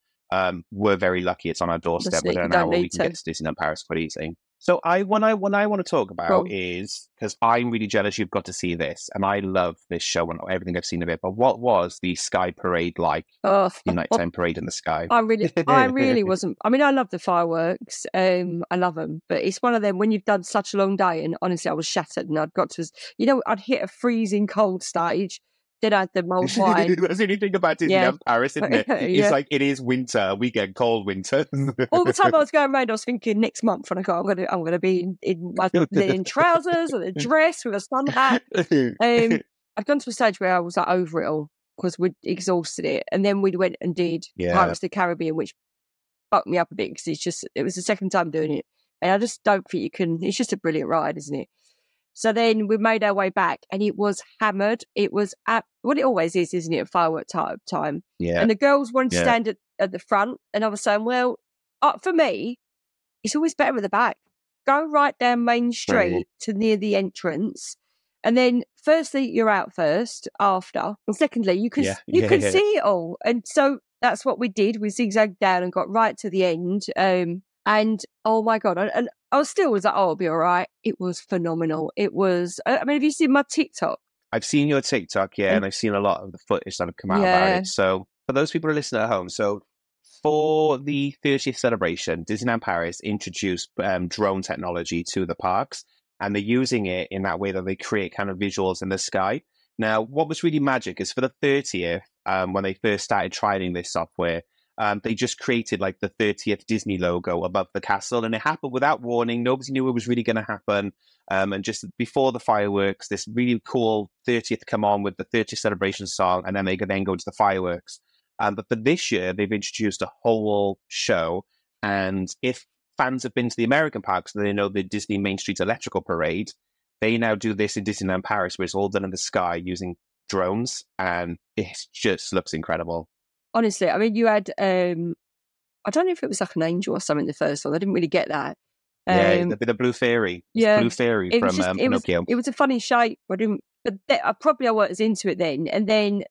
we're very lucky; it's on our doorstep within an hour. We can get to Disneyland Paris quite easy. So what I want to talk about is, because I'm really jealous you've got to see this, and I love this show and everything I've seen of it. But what was the Sky Parade like? The nighttime parade in the sky. I really wasn't. I mean, I love the fireworks. I love them, but it's one of them when you've done such a long day. And honestly, I was shattered, and I'd hit a freezing cold stage. Then I had the mulled wine. That's the only thing about Disneyland Paris, isn't it? It's like, it is winter. We get cold winter. All the time I was going around, I was thinking next month when I go, I'm gonna be in my linen trousers and a dress with a sun hat. I've gone to a stage where I was like over it all because we'd exhausted it, and then we went and did Pirates of the Caribbean, which fucked me up a bit because it was the second time doing it, and I just don't think you can. It's just a brilliant ride, isn't it? So then we made our way back, and it was hammered. It was what it always is, isn't it? At firework time. Yeah. And the girls wanted to stand at the front, and I was saying, well, for me, it's always better at the back. Go right down Main Street to near the entrance, and then firstly, you're out first. After, and secondly, you can see it all. And so that's what we did. We zigzagged down and got right to the end. And oh my god! And I was like, oh, it'll be all right. It was phenomenal. It was. I mean, have you seen my TikTok? I've seen your TikTok, and I've seen a lot of the footage that have come out about it. So for those people who are listening at home, so For the 30th celebration, Disneyland Paris introduced drone technology to the parks, and they're using it in that way that they create kind of visuals in the sky. Now, what was really magic is for the 30th, when they first started trialing this software, they just created like the 30th Disney logo above the castle, and it happened without warning. Nobody knew it was really going to happen. And just before the fireworks, this really cool 30th come on with the 30th celebration song, and then they could then go to the fireworks. But for this year, they've introduced a whole show. And if fans have been to the American parks, they know the Disney Main Street Electrical Parade. They now do this in Disneyland Paris, where it's all done in the sky using drones, and it just looks incredible. Honestly, I mean, you had, I don't know if it was like an angel or something, the first one. I didn't really get that. Yeah, the Blue Fairy. Yeah. Blue Fairy It from was just, Pinocchio. it was a funny shape. I didn't, but I probably wasn't as into it then. And then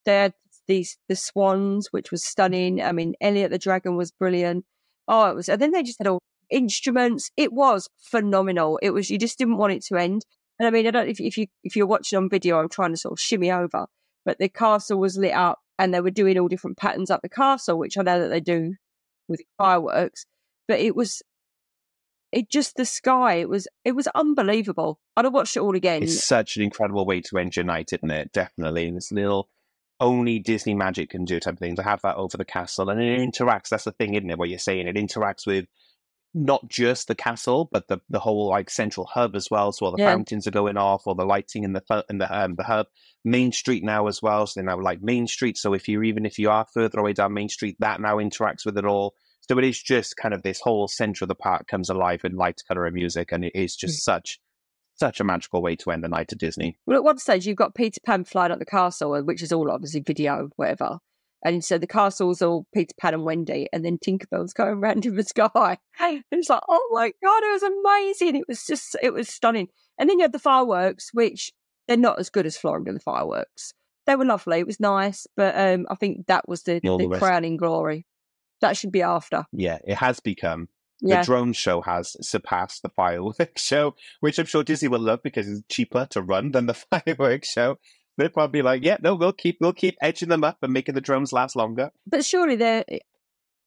they had the swans, which was stunning. I mean, Elliot the Dragon was brilliant. Oh, it was, and then they just had all instruments. It was phenomenal. It was, you just didn't want it to end. And I mean, I don't, if you're watching on video, I'm trying to sort of shimmy over, but the castle was lit up and they were doing all different patterns up the castle, which I know that they do with fireworks, but the sky, it was unbelievable. I'd have watched it all again. It's such an incredible way to end your night, isn't it? Definitely. And this little only Disney magic can do type of thing, to have that over the castle. And it interacts, that's the thing, isn't it? What you're saying, it interacts with not just the castle, but the whole like central hub as well. So all the fountains are going off, or the lighting in the hub. Main Street now as well. So they now like Main Street. So if you are further away down Main Street, that now interacts with it all. So it is just kind of this whole center of the park comes alive in light, color, and music, and it is just such a magical way to end the night at Disney. Well, at one stage you've got Peter Pan flying up the castle, which is all obviously video, whatever. And so the castle's all Peter Pan and Wendy, and then Tinkerbell's going around in the sky. And it's like, oh my God, it was amazing. It was stunning. And then you had the fireworks, which they're not as good as Florida, the fireworks. They were lovely. It was nice. But I think that was the crowning glory. That should be after. Yeah, it has become. The drone show has surpassed the fireworks show, which I'm sure Disney will love because it's cheaper to run than the fireworks show. They're probably like, yeah, no, we'll keep edging them up and making the drones last longer. But surely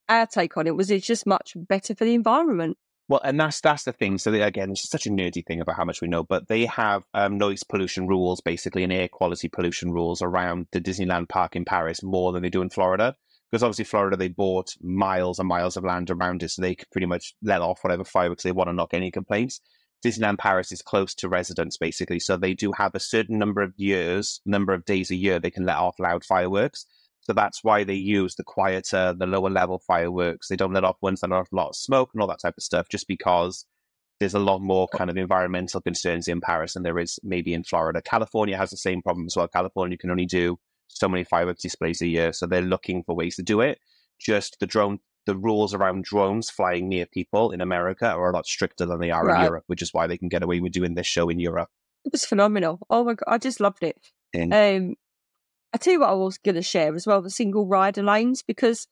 our take on it was it's just much better for the environment. Well, and that's the thing. So again, it's such a nerdy thing about how much we know, but they have noise pollution rules, basically, and air quality pollution rules around the Disneyland park in Paris more than they do in Florida. Because obviously Florida, they bought miles and miles of land around it, so they could pretty much let off whatever fireworks they want and not get any complaints. Disneyland Paris is close to residents, basically, so they do have a certain number of days a year they can let off loud fireworks. So that's why they use the quieter, the lower level fireworks. They don't let off ones that are a lot of smoke and all that type of stuff, just because there's a lot more kind of environmental concerns in Paris than there is maybe in Florida. California has the same problem as well. California can only do so many fireworks displays a year, so they're looking for ways to do it. Just the rules around drones flying near people in America are a lot stricter than they are in Europe, which is why they can get away with doing this show in Europe. It was phenomenal. Oh my God, I just loved it. I tell you what I was going to share as well, the single rider lanes, because,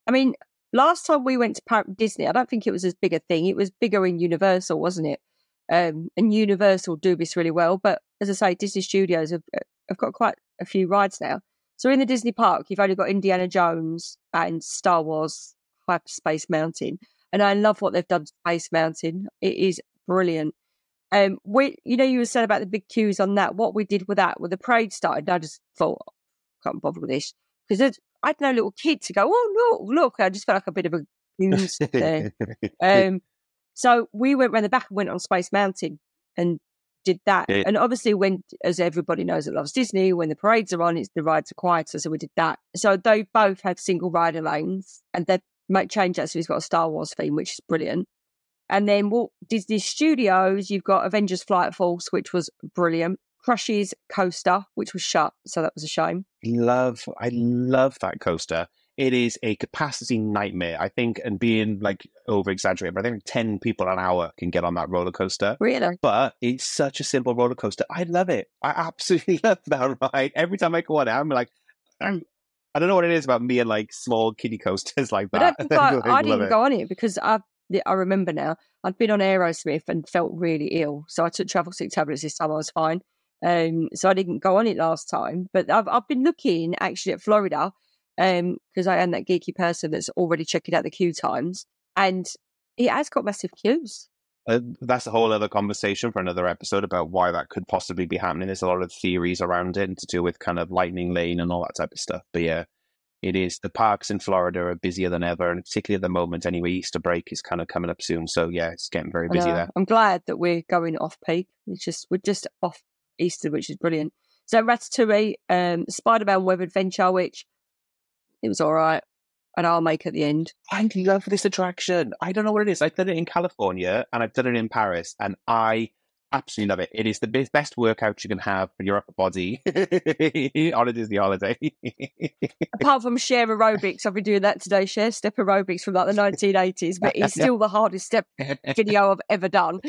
I mean, last time we went to Disney, I don't think it was as big a thing. It was bigger in Universal, wasn't it? And Universal do this really well. But as I say, Disney Studios have got quite a few rides now. So in the Disney park, you've only got Indiana Jones and Star Wars Hyperspace Mountain. And I love what they've done to Space Mountain. It is brilliant. You were saying about the big queues on that. What we did with that, when the parade started, I just thought, can't bother with this. Because I had no little kid to go, oh, look. I just felt like a bit of a goose there. So we went around the back and went on Space Mountain and did that. Yeah. And obviously, as everybody knows that loves Disney, when the parades are on, the rides are quieter. So we did that. So they both have single rider lanes, and they might change that. So it's got a Star Wars theme, which is brilliant. And then Disney Studios, you've got Avengers Flight Force, which was brilliant. Crush's coaster, which was shut, so that was a shame. I love that coaster. It is a capacity nightmare, I think, and being like over exaggerated, but I think 10 people an hour can get on that roller coaster. Really? But it's such a simple roller coaster. I love it. I absolutely love that ride. Every time I go on it, I'm like, I don't know what it is about me and like small kiddie coasters like that. I didn't go on it because I remember now, I'd been on Aerosmith and felt really ill. So I took travel sick tablets this time. I was fine. So I didn't go on it last time. But I've been looking actually at Florida because I am that geeky person that's already checking out the queue times, and it has got massive queues. That's a whole other conversation for another episode about why that could possibly be happening. There's a lot of theories around it to do with kind of lightning lane and all that type of stuff. But yeah, it is. The parks in Florida are busier than ever, and particularly at the moment anyway, Easter break is kind of coming up soon. So yeah, it's getting very busy there. I'm glad that we're going off peak. We're just off Easter, which is brilliant. So Ratatouille, Spider-Man Web Adventure, which it was all right, and I'll make at the end. I love this attraction. I don't know what it is. I've done it in California and I've done it in Paris, and I absolutely love it. It is the best workout you can have for your upper body on a Disney holiday. Apart from Share Aerobics, I've been doing that today, Share Step Aerobics from like the 1980s, but it's still the hardest step video I've ever done.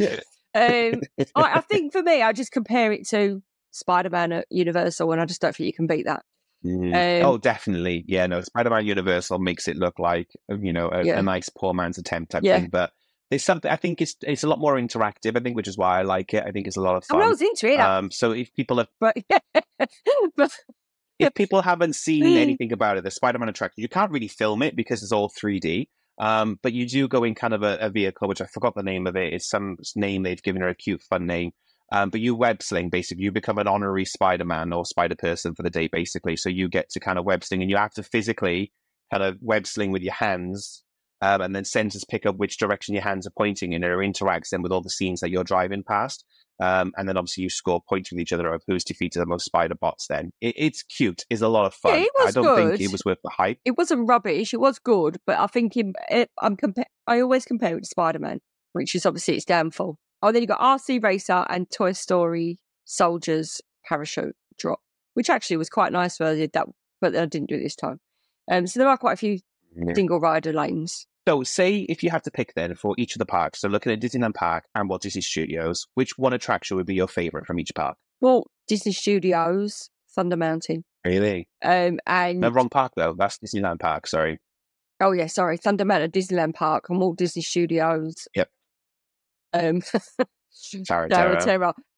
I think for me, I just compare it to Spider-Man at Universal, and I just don't think you can beat that. Oh, definitely. Yeah, no, Spider-Man Universal makes it look like, a nice poor man's attempt type thing. But there's something, I think it's a lot more interactive, I think, which is why I like it. I think it's a lot of fun. I was into it. So if people have... if people haven't seen anything about it, the Spider-Man attraction, you can't really film it because it's all 3D. But you do go in kind of a vehicle, which I forgot the name of it. It's some name they've given her, a cute, fun name. But you web sling, basically. You become an honorary Spider-Man or Spider-Person for the day, basically. So you get to kind of web sling, and you have to physically kind of web sling with your hands, and then sensors pick up which direction your hands are pointing, and it interacts then with all the scenes that you're driving past. And then obviously you score points with each other of who's defeated the most spider bots then. It's cute. It's a lot of fun. Yeah, it was I don't think it was worth the hype. It wasn't rubbish. It was good, but I think I always compare it to Spider-Man, which is obviously its downfall. Oh, then you got RC Racer and Toy Story Soldiers Parachute Drop, which actually was quite nice when I did that, but I didn't do it this time. So there are quite a few single rider lanes. So say if you had to pick then for each of the parks, so looking at Disneyland Park and Walt Disney Studios, which one attraction would be your favourite from each park? Well, Disney Studios, Thunder Mountain. Really? And no, wrong park though. That's Disneyland Park, sorry. Oh yeah, sorry. Thunder Mountain, Disneyland Park, and Walt Disney Studios. Yep. Terra.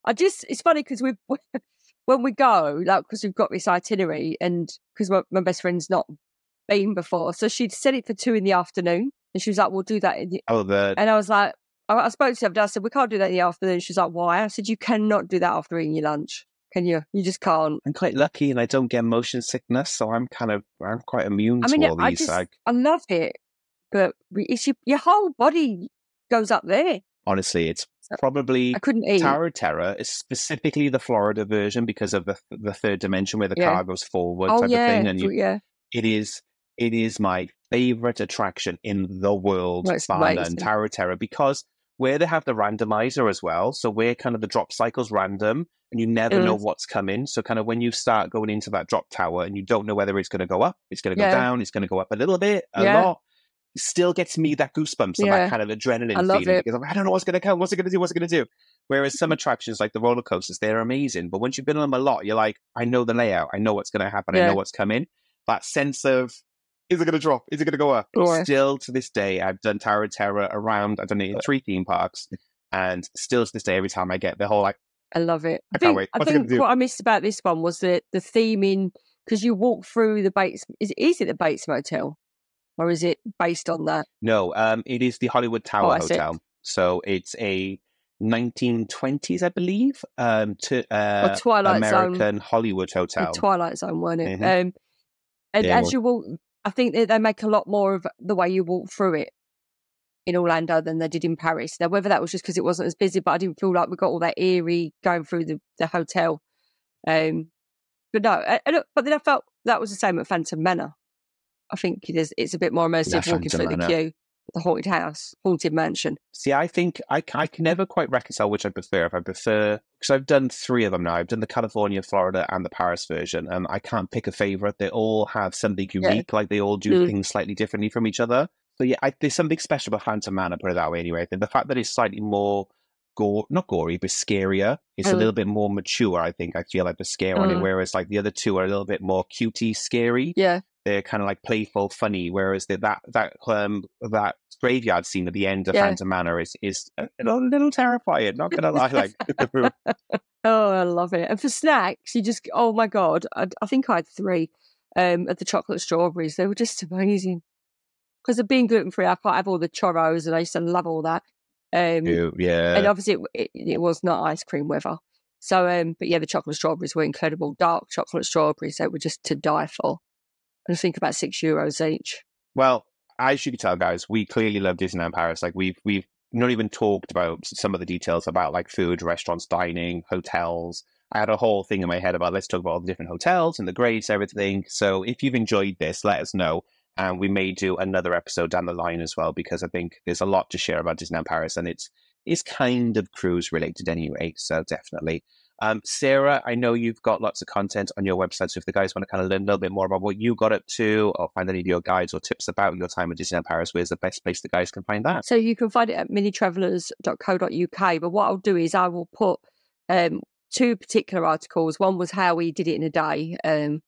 It's funny because when we go, like, because we've got this itinerary, and because my best friend's not been before, so she'd set it for 2 PM, and she was like, "We'll do that." And I was like, I spoke to her, I said, "We can't do that in the afternoon." She's like, "Why?" I said, "You cannot do that after eating your lunch. Can you? You just can't." I'm quite lucky, and I don't get motion sickness, so I'm quite immune to all these. I love it, but it's your whole body goes up there. Honestly, it's probably I couldn't eat. Tower of Terror is specifically the Florida version because of the third dimension where the car goes forward type of thing, and it is my favorite attraction in the world, bar none, Tower of Terror, because where they have the randomizer as well, so where kind of the drop cycle's random and you never know what's coming. So kind of when you start going into that drop tower and you don't know whether it's going to go up, it's going to go down, it's going to go up a little bit, a lot. Still gets me that goosebumps and that kind of adrenaline feeling because I don't know what's going to come, what's it going to do. Whereas some attractions like the roller coasters, they're amazing, but once you've been on them a lot, you're like, I know the layout, I know what's going to happen, I know what's coming. That sense of, is it going to drop, is it going to go up? Still to this day, I've done Tower of Terror around, I've done it in 3 theme parks, and still to this day, every time I get the whole I love it. I can't wait. I think what I missed about this one was the theming, because you walk through the Bates, is it the Bates Motel? Or is it based on that? No, it is the Hollywood Tower Hotel. So it's a 1920s, I believe, Twilight American Zone, Hollywood hotel. Twilight Zone, wasn't it? Mm-hmm. And as you walk, I think they make a lot more of the way you walk through it in Orlando than they did in Paris. Now, whether that was just because it wasn't as busy, but I didn't feel like we got all that eerie going through the hotel. But no, but then I felt that was the same at Phantom Manor. I think it's a bit more immersive walking through the queue, the haunted house, haunted mansion. See, I think I can never quite reconcile which I prefer. If I prefer, because I've done 3 of them now. I've done the California, Florida, and the Paris version, and I can't pick a favorite. They all have something unique, like they all do things slightly differently from each other. So yeah, there's something special about Phantom Manor, put it that way anyway. The fact that it's slightly more not gory, but scarier. It's a little bit more mature, I think. I feel like the scare on it, whereas like the other 2 are a little bit more cutie scary. Yeah. They're kind of like playful, funny, whereas that graveyard scene at the end of Phantom Manor is a little terrifying, not gonna lie. Like, oh, I love it. And for snacks, you just, oh my God, I think I had 3. of the chocolate strawberries. They were just amazing. Because of being gluten-free, I can't have all the churros, and I used to love all that. And Yeah. obviously it was not ice cream weather. So, but yeah, the chocolate strawberries were incredible. Dark chocolate strawberries, they were just to die for. I think about €6 each. Well, as you can tell, guys, we clearly love Disneyland Paris. Like we've not even talked about some of the details about like food, restaurants, dining, hotels. I had a whole thing in my head about let's talk about all the different hotels and the grades, everything. So if you've enjoyed this, let us know. And we may do another episode down the line as well, because I think there's a lot to share about Disneyland Paris, and it's kind of cruise related anyway. So definitely. Sarah, I know you've got lots of content on your website, so if the guys want to kind of learn a little bit more about what you got up to, or find any of your guides or tips about your time at Disneyland Paris, where's the best place the guys can find that? So you can find it at minitravelers.co.uk, but what I'll do is I will put two particular articles. One was how we did it in a day, and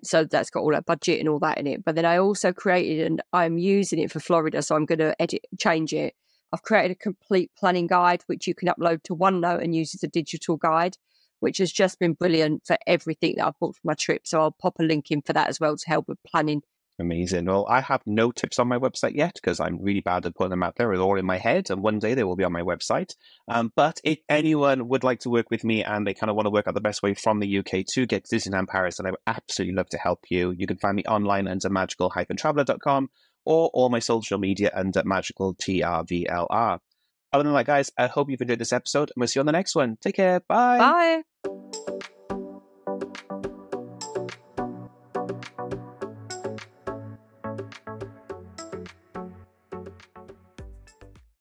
so that's got all that budget and all that in it. But then I also created, and I'm using it for Florida, so I'm going to change it. I've created a complete planning guide, which you can upload to OneNote and use as a digital guide, which has just been brilliant for everything that I've booked for my trip. So I'll pop a link in for that as well to help with planning. Amazing. Well, I have no tips on my website yet because I'm really bad at putting them out there. They're all in my head, and one day they will be on my website. But if anyone would like to work with me and they kind of want to work out the best way from the UK to get to Disneyland Paris, then I would absolutely love to help you. You can find me online under magical-traveler.com or all my social media under magicaltrvlr. Other than that, guys, I hope you've enjoyed this episode, and we'll see you on the next one. Take care. Bye. Bye.